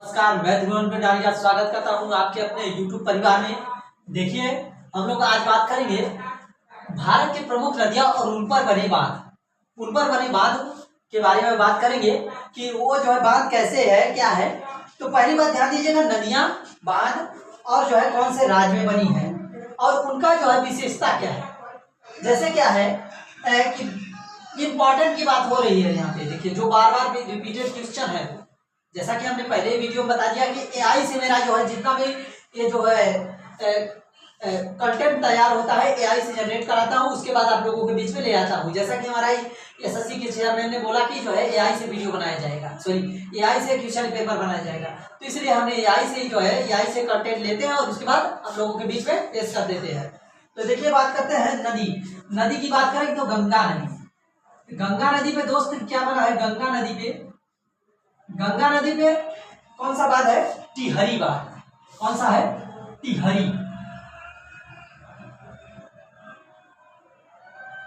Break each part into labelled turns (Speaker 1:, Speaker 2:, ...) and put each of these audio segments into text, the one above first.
Speaker 1: नमस्कार, मैं ध्रुवन भंडारी स्वागत करता हूं आपके अपने YouTube परिवार में। देखिए, हम लोग आज बात करेंगे भारत की प्रमुख नदियां और उन पर बने बांध के बारे में बात करेंगे कि वो जो है बांध कैसे है, क्या है। तो पहली बात ध्यान दीजिएगा, नदियां, बांध और जो है कौन से राज्य में बनी है और उनका जो है विशेषता क्या है। जैसे क्या है कि इम्पोर्टेंट की बात हो रही है यहाँ पे। देखिए, जो बार बार रिपीटेड क्वेश्चन है, जैसा कि हमने पहले वीडियो में बता दिया कि एआई से मेरा जो है जितना भी ये जो है कंटेंट तैयार होता है एआई से जनरेट कराता हूँ, उसके बाद आप लोगों के बीच में ले आता हूँ। जैसा कि हमारा एसएससी के चेयरमैन ने बोला कि जो है एआई से वीडियो बनाया जाएगा, सॉरी एआई से क्वेश्चन पेपर बनाया जाएगा, तो इसलिए हमने एआई से जो है एआई से कंटेंट लेते हैं और उसके बाद आप लोगों के बीच में पेश कर देते हैं। तो देखिए, बात करते हैं नदी की बात करें तो गंगा नदी पे दोस्त क्या बना है। गंगा नदी पे कौन सा बांध है? टिहरी बांध। कौन सा है?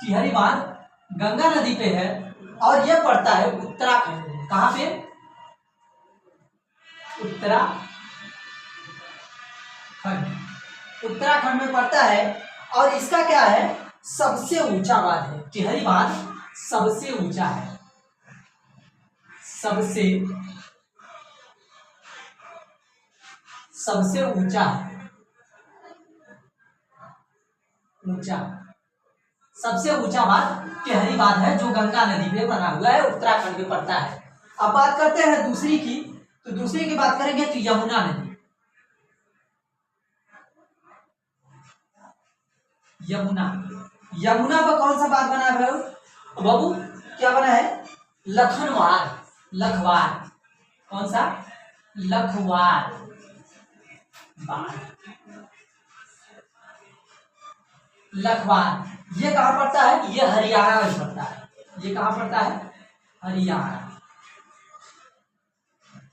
Speaker 1: टिहरी बांध गंगा नदी पे है और यह पड़ता है उत्तराखंड में। कहां पे? उत्तराखंड में पड़ता है और इसका क्या है? सबसे ऊंचा बांध है। टिहरी बांध सबसे ऊंचा है, सबसे ऊंचा है, सबसे ऊंचा बांध टिहरी बांध है जो गंगा नदी पे बना हुआ है, उत्तराखंड में पड़ता है। अब बात करते हैं दूसरी की, तो दूसरी की बात करेंगे तो यमुना नदी। यमुना पर कौन सा बांध बना है बाबू? क्या बना है? लखवार। कौन सा? लखवार बांध। ये कहां पड़ता है? ये हरियाणा में पड़ता है। ये कहां पड़ता है?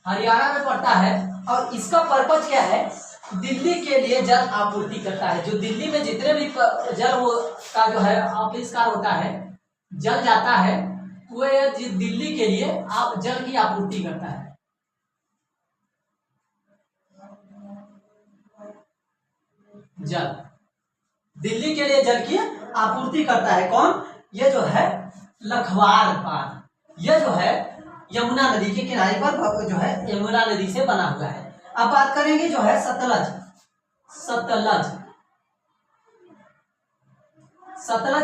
Speaker 1: हरियाणा में पड़ता है और इसका पर्पज क्या है? दिल्ली के लिए जल आपूर्ति करता है। जो दिल्ली में जितने भी जल का जो है आविष्कार होता है, जल जाता है, वो दिल्ली के लिए जल की आपूर्ति करता है। दिल्ली के लिए जल की आपूर्ति करता है कौन? ये जो है लखवार बांध। ये जो है यमुना नदी के किनारे पर जो है यमुना नदी से बना हुआ है। अब बात करेंगे जो है सतलज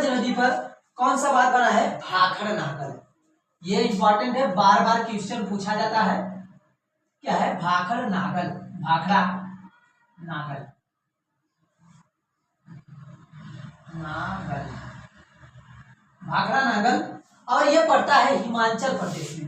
Speaker 1: नदी पर कौन सा बांध बना है? भाखड़ नागल। ये इंपॉर्टेंट है, बार बार क्वेश्चन पूछा जाता है। क्या है? भाखड़ा नागल और ये पड़ता है हिमाचल प्रदेश में।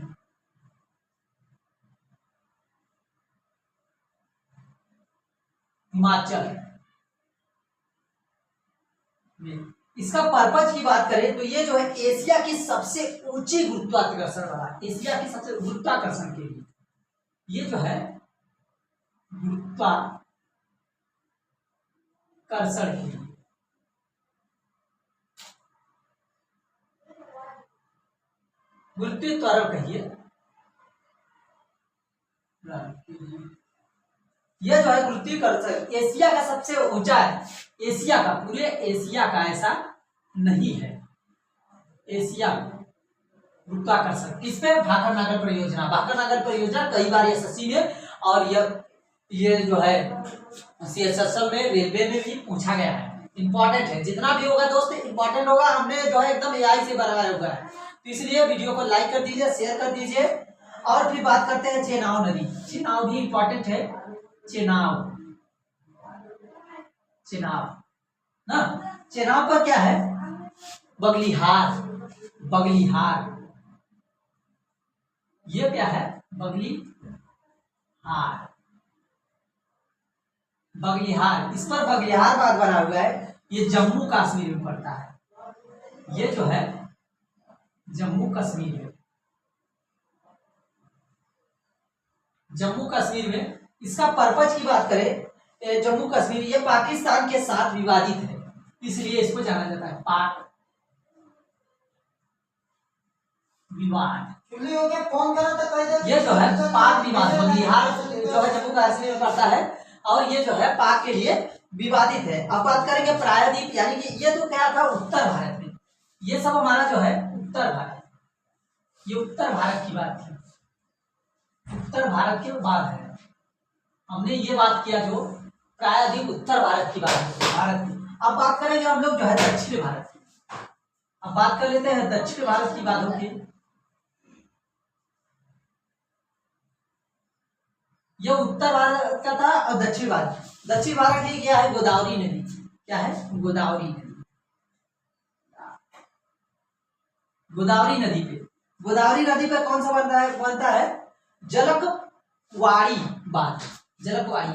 Speaker 1: इसका पर्पज की बात करें तो ये जो है एशिया की सबसे ऊंची गुरुत्वाकर्षण वाला, एशिया की सबसे गुरुत्वाकर्षण के लिए ये जो है गुरुत्वाकर्षण के लिए गुरुत्वीय त्वरण कहिए, यह जो है गुरुत्वाकर्षण एशिया का सबसे ऊंचा है। एशिया का, पूरे एशिया का ऐसा नहीं है। एशिया गुरुत्वाकर्षण किस पे? भाखड़ नागल परियोजना कई बार एसएससी में और ये जो है सीएसएसएल में, रेलवे में भी पूछा गया है। इंपॉर्टेंट है, जितना भी होगा दोस्त इंपॉर्टेंट होगा। हमने जो है एकदम एआई से बनाया हुआ है, तो इसलिए वीडियो को लाइक कर दीजिए, शेयर कर दीजिए। और फिर बात करते हैं चेनाब नदी। चेनाब भी इंपॉर्टेंट है। चेनाब पर क्या है? बगलिहार। ये क्या है? बगलिहार। इस पर बगलिहार बांध बना हुआ है। ये जम्मू कश्मीर में पड़ता है। ये जो है जम्मू कश्मीर में इसका पर्पज की बात करें, जम्मू कश्मीर ये पाकिस्तान के साथ विवादित है, इसलिए इसको जाना जाता है पाक विवाद। ये जो है पाक विवाद, बगलिहार जो है जम्मू कश्मीर में पड़ता है और ये जो है पाक के लिए विवादित है। अब बात करेंगे प्रायद्वीप, यानी कि ये तो क्या था उत्तर भारत में, ये सब हमारा जो है उत्तर भारत, ये उत्तर भारत की बात थी, उत्तर भारत के बाद है हमने ये बात किया जो प्रायद्वीप उत्तर भारत की बात है भारत की। अब बात करेंगे हम लोग जो है दक्षिण भारत की। अब बात कर लेते हैं दक्षिण भारत की बात होगी। ये उत्तर भारत का था और दक्षिण भारत की क्या है गोदावरी नदी, क्या है गोदावरी नदी, गोदावरी नदी पे कौन सा बनता है जलकवाड़ी बांध, जयवाड़ी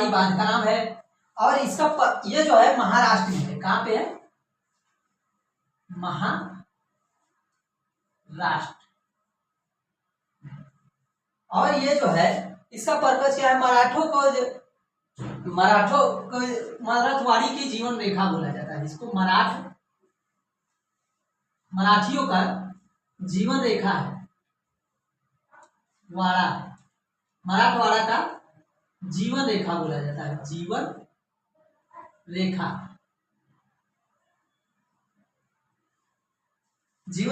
Speaker 1: बांध का नाम है। और इसका ये जो है महाराष्ट्र में है, कहां पे है महाराष्ट्र। और ये जो है इसका पर्पज क्या है मराठवाड़ी की जीवन रेखा बोला जाता है इसको, मराठियों का जीवन रेखा है, मराठवाड़ा का जीवन रेखा बोला जाता है, जीवन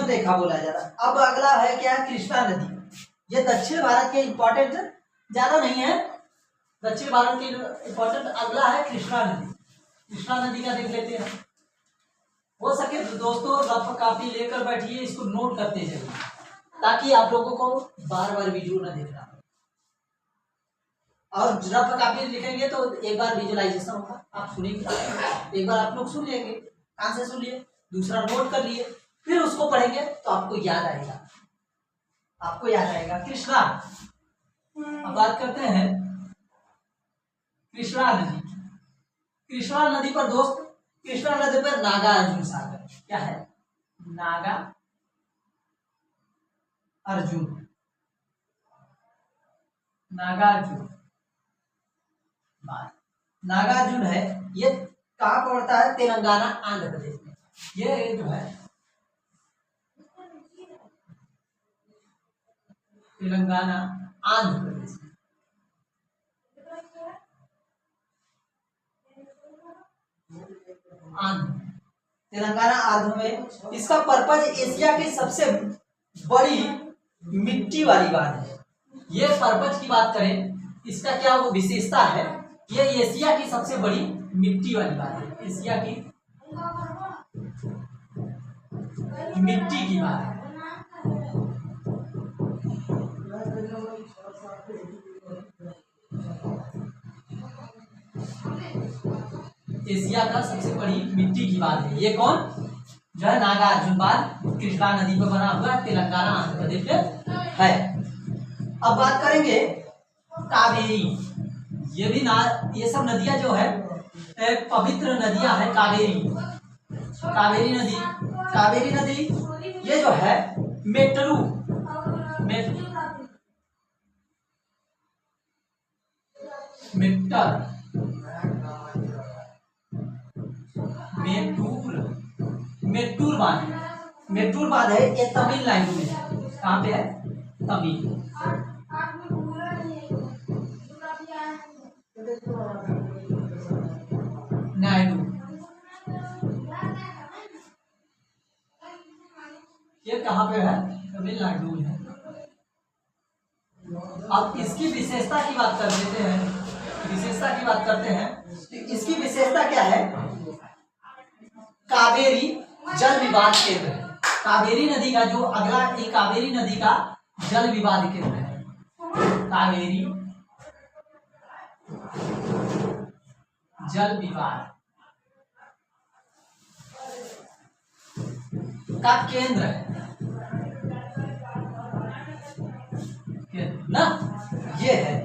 Speaker 1: रेखा बोला जाता है। अब अगला है क्या कृष्णा नदी। ये दक्षिण भारत के इंपॉर्टेंट ज्यादा नहीं है, दक्षिण भारत के इंपॉर्टेंट अगला है कृष्णा नदी का देख लेते हैं। हो सके तो दोस्तों रफ कॉपी लेकर बैठिए, इसको नोट करते जाइए ताकि आप लोगों को बार बार वीडियो ना देखना, और रफ कॉपी लिखेंगे तो एक बार विजुअलाइजेशन होगा, आप सुनेंगे, एक बार आप लोग सुन लेंगे, कान से सुन लिए, दूसरा नोट कर लिए, फिर उसको पढ़ेंगे तो आपको याद आएगा। कृष्णा, अब बात करते हैं कृष्णा नदी पर दोस्त, कृष्णा नदी पर नागार्जुन सागर, क्या है नागार्जुन है। ये कहाँ पड़ता है तेलंगाना आंध्र प्रदेश में, ये जो है तेलंगाना आंध्र प्रदेश में। तेलंगाना आंध्र में इसका पर्पज एशिया की सबसे बड़ी मिट्टी वाली बात है। ये पर्पज की बात करें, इसका क्या वो विशेषता है, ये एशिया की सबसे बड़ी मिट्टी वाली बात है, एशिया की मिट्टी की बात है। एशिया का सबसे बड़ी मिट्टी की बात है। ये कौन जो है नागार्जुन बांध कृष्णा नदी पर बना हुआ है, तेलंगाना आंध्र प्रदेश में है। अब बात करेंगे कावेरी, ये सब नदियां जो है पवित्र नदियां हैं। कावेरी नदी ये जो है मेट्टूर बांध है, ये तमिलनाडु में है। कहाँ पे है तमिलनाडु। ये कहाँ पे है तमिलनाडु में है। अब इसकी विशेषता की बात कर लेते हैं, इसकी विशेषता क्या है, कावेरी जल विवाद केंद्र है। कावेरी नदी का जो अगला एक कावेरी नदी का जल विवाद केंद्र है, कावेरी जल विवाद का केंद्र है ना, ये है।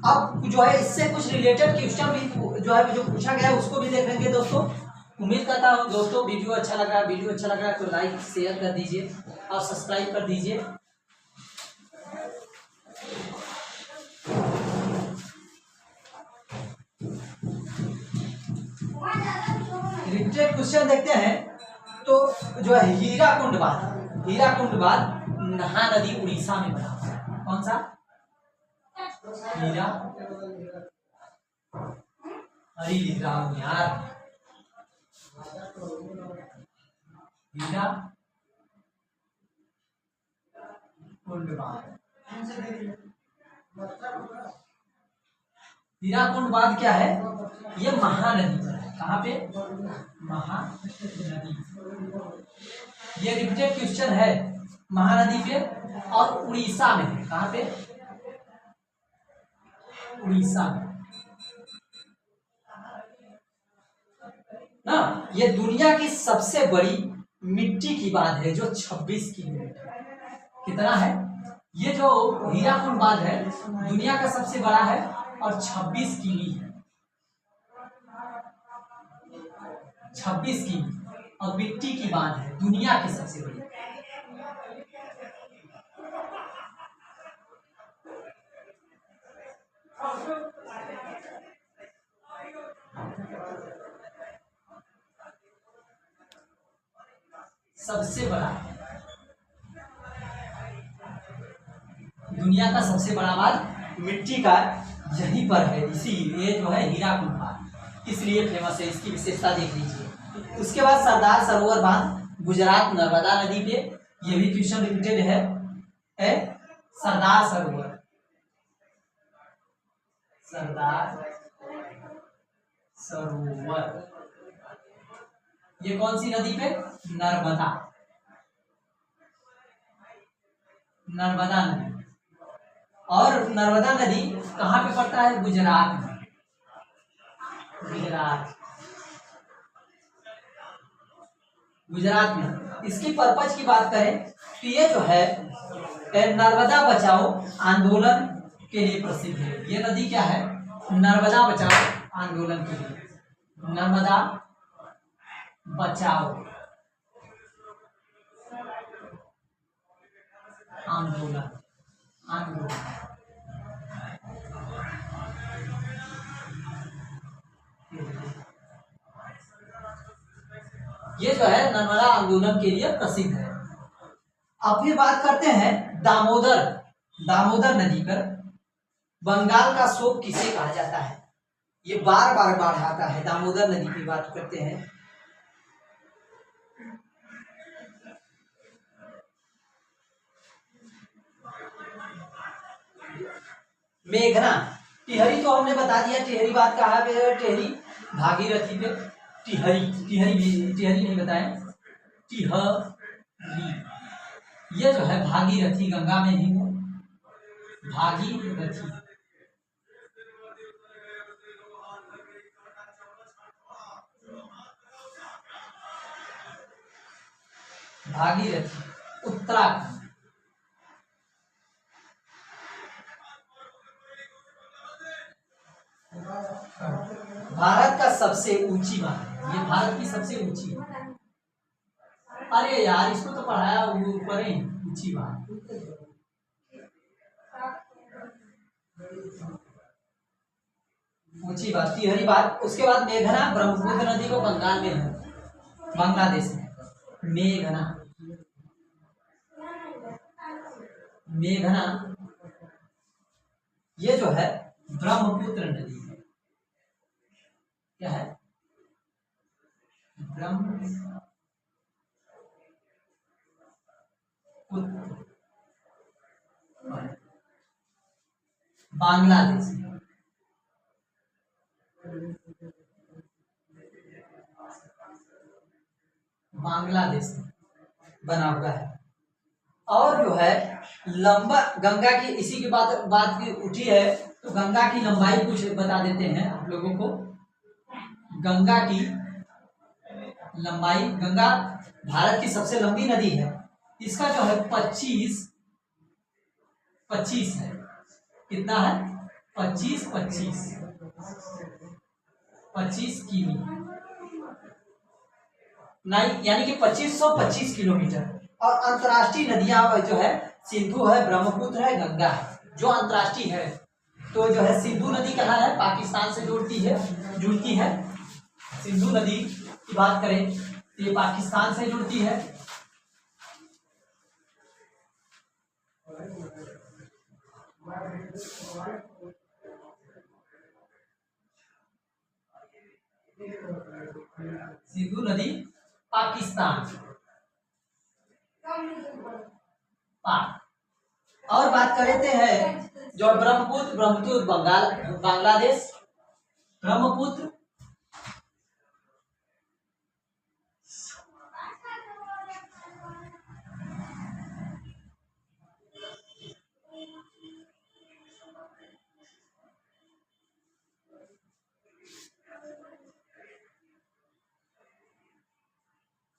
Speaker 1: अब जो है इससे कुछ रिलेटेड क्वेश्चन भी जो है जो पूछा गया है उसको भी देख लेंगे दोस्तों। उम्मीद करता हूँ दोस्तों वीडियो अच्छा लग रहा है तो लाइक शेयर कर दीजिए और सब्सक्राइब कर दीजिए। रिपीटेड क्वेश्चन देखते हैं तो जो है हीराकुंड बांध महानदी उड़ीसा में बना हुआ है। कौन सा? हीरा, हरी लिख रहा हूं यार, हीराकुंड बांध क्या है? ये महानदी पर है। कहाँ पे? महानदी। ये रिपीटेड क्वेश्चन है, महानदी पे और उड़ीसा में है। कहाँ पे? उड़ीसा में ना। ये दुनिया की सबसे बड़ी मिट्टी की बांध है जो 26 किलोमीटर। कितना है? ये जो हीराकुंड बांध है दुनिया का सबसे बड़ा है और 26 किमी है। 26 किमी और मिट्टी की बांध है, दुनिया की सबसे बड़ी। सबसे बड़ा, दुनिया का सबसे बड़ा बांध मिट्टी का यहीं पर है, इसीलिए जो है हीराकुंड बांध इसलिए फेमस है। इसकी विशेषता देख लीजिए। उसके बाद सरदार सरोवर बांध गुजरात नर्मदा नदी पे, ये भी क्वेश्चन रिपीटेड है। सरदार सरोवर ये कौन सी नदी पे? नर्मदा नदी। और नर्मदा नदी कहाँ पे पड़ता है? गुजरात में। गुजरात में। इसकी पर्पज की बात करें तो ये जो है नर्मदा बचाओ आंदोलन के लिए प्रसिद्ध है। ये नदी क्या है? नर्मदा बचाओ आंदोलन के लिए। नर्मदा बचाओ आंदोलन। ये जो है नर्मदा आंदोलन के लिए प्रसिद्ध है। अब फिर बात करते हैं दामोदर नदी पर बंगाल का शोक किसे कहा जाता है? ये बार बार बाढ़ आता है। दामोदर नदी की बात करते हैं। मेघना, टिहरी तो हमने बता दिया। टिहरी बात कहाँ पे है? टिहरी भागीरथी पे। टिहरी नहीं बताए, टिहरी। ये जो है भागीरथी गंगा में ही है। भागीरथी उत्तराखंड। भारत का सबसे ऊंची बांध, ये भारत की सबसे ऊंची। अरे यार इसको तो पढ़ाया ऊपर ही, ऊंची बांध। ऊंची बात टिहरी बात। उसके बाद मेघना ब्रह्मपुत्र नदी को बंगाल में है, बांग्लादेश में। मेघना ये जो है ब्रह्मपुत्र नदी है। क्या है? ब्रह्मपुत्र। बांग्लादेश में। बना हुआ है। और जो है लंबा गंगा की, इसी की बात की उठी है तो गंगा की लंबाई कुछ बता देते हैं आप लोगों को। गंगा की लंबाई, गंगा भारत की सबसे लंबी नदी है। इसका जो है 25 है। कितना है? 25 किमी, यानी कि 2525 किलोमीटर। और अंतर्राष्ट्रीय नदियां जो है सिंधु है, ब्रह्मपुत्र है, गंगा है। जो अंतर्राष्ट्रीय है तो जो है सिंधु नदी कहाँ है? पाकिस्तान से जुड़ती है। सिंधु नदी की बात करें तो ये पाकिस्तान से जुड़ती है। सिंधु नदी पाकिस्तान पाक। और बात करते हैं जो ब्रह्मपुत्र बंगाल बांग्लादेश, ब्रह्मपुत्र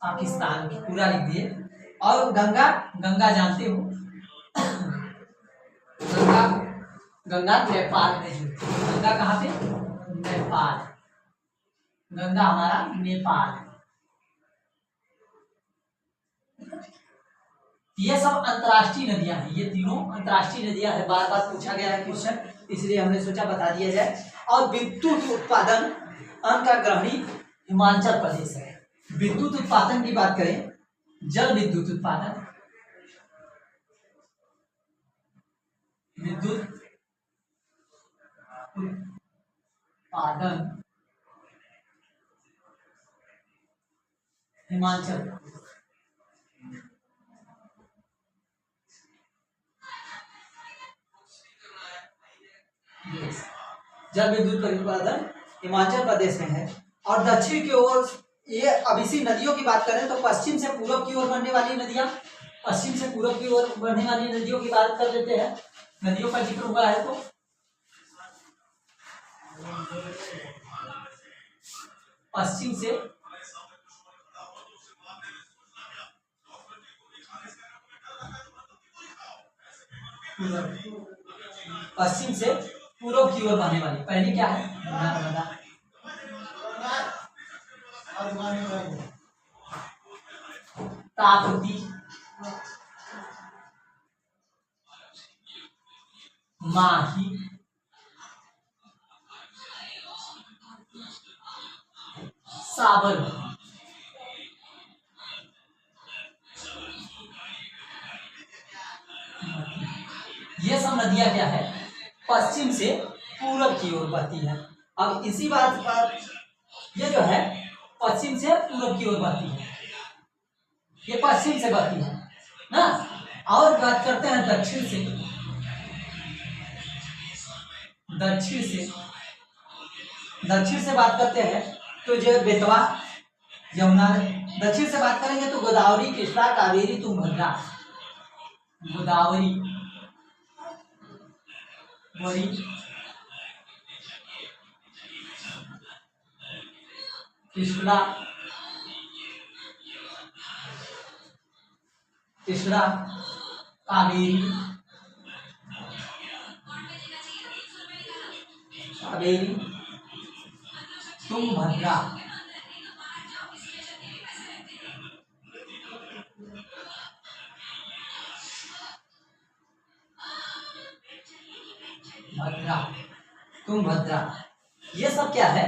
Speaker 1: पाकिस्तान की पूरा लिख दिए। और गंगा, गंगा जानते हो, गंगा, गंगा नेपाल में जुड़ती है। गंगा कहाँ पे? नेपाल। गंगा हमारा नेपाल है। ये सब अंतर्राष्ट्रीय नदियां हैं, ये तीनों अंतर्राष्ट्रीय नदियां हैं। बार बार पूछा गया है क्वेश्चन, इसलिए हमने सोचा बता दिया जाए। और विद्युत उत्पादन अन्न का ग्रहणी हिमाचल प्रदेश है। विद्युत उत्पादन की बात करें, जल विद्युत उत्पादन, विद्युत उत्पादन हिमाचल, जल विद्युत उत्पादन हिमाचल प्रदेश में है। और दक्षिण की ओर ये, अब इसी नदियों की बात करें तो पश्चिम से पूर्व की ओर बढ़ने वाली नदियां, पश्चिम से पूर्व की ओर बढ़ने वाली नदियों की बात कर लेते हैं। नदियों का जिक्र हुआ है तो पश्चिम से पूर्व की ओर बहने वाली पहली क्या है? नर्मदा। ताप्ती, माही, साबरमती। ये सब नदियां क्या है? पश्चिम से पूरब की ओर बहती है। अब इसी बात पर ये जो है पश्चिम से पूरब की ओर बहती है, ये पश्चिम से बहती है ना। और बात करते हैं दक्षिण से, दक्षिण से बात करते हैं तो जो बेतवा, यमुना। दक्षिण से बात करेंगे तो गोदावरी, कृष्णा, कावेरी, तुंगभद्रा। गोदावरी, कृष्णा, कावेरी, तुंगभद्रा। तुंगभद्रा, ये सब क्या है?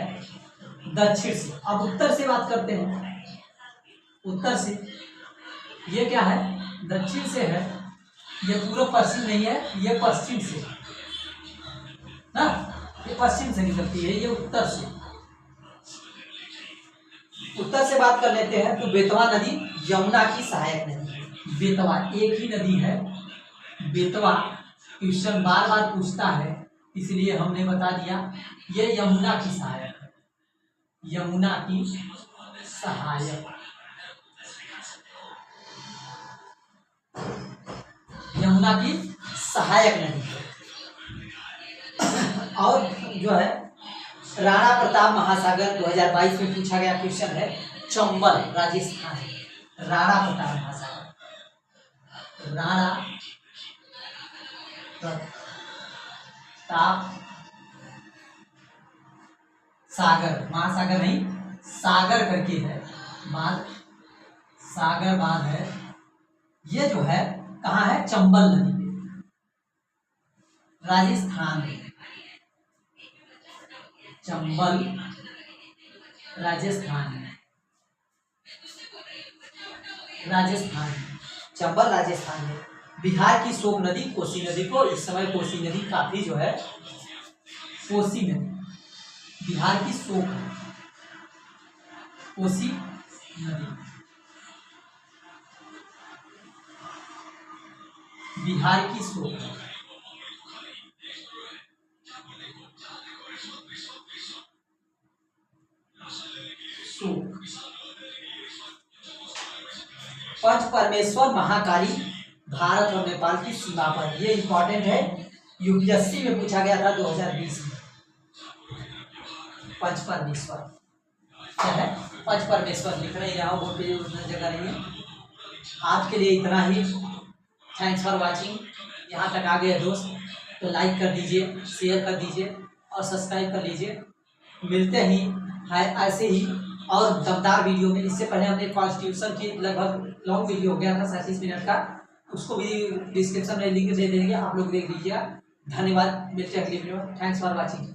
Speaker 1: दक्षिण से। अब उत्तर से बात करते हैं। उत्तर से ये क्या है? दक्षिण से है, ये पूर्व पश्चिम नहीं है, ये पश्चिम से ना, ये पश्चिम से निकलती है, ये उत्तर से। उत्तर से बात कर लेते हैं तो बेतवा नदी यमुना की सहायक नदी है। बेतवा एक ही नदी है, बेतवा। क्वेश्चन बार बार पूछता है, इसलिए हमने बता दिया ये यमुना की सहायक है, यमुना की सहायक, यमुना की सहायक नदी है। और जो है राणा प्रताप महासागर 2022 में पूछा गया क्वेश्चन है, चंबल राजस्थान, राणा प्रताप महासागर, राणा प्रताप सागर, महासागर नहीं, सागर करके है बांध, सागर बांध है। ये जो है कहाँ है? चंबल नदी में, राजस्थान में, चंबल राजस्थान में। राजस्थान, चंबल राजस्थान में। बिहार की शोक नदी कोसी नदी को, इस समय कोसी नदी काफी जो है, कोसी नदी बिहार की शोक है, कोसी नदी बिहार की शोक है। शोक। पंच परमेश्वर महाकाली भारत और नेपाल की सीमा पर, ये इंपॉर्टेंट है, यूपीएससी में पूछा गया था 2020 में। पंच परमेश्वर क्या है? पंच परमेश्वर लिख रहे यहाँ, वो पे जगह नहीं है। आज के लिए इतना ही। Thanks for watching. यहाँ तक आ गए दोस्त तो लाइक कर दीजिए, शेयर कर दीजिए और सब्सक्राइब कर लीजिए। मिलते ही है ऐसे ही और दमदार वीडियो में। इससे पहले हमने कॉन्स्टिट्यूशन की लगभग लॉन्ग वीडियो हो गया था 37 मिनट का, उसको भी डिस्क्रिप्शन में लिंक दे देंगे, आप लोग देख लीजिएगा। धन्यवाद, मिलते हैं अगली वीडियो में। Thanks for watching.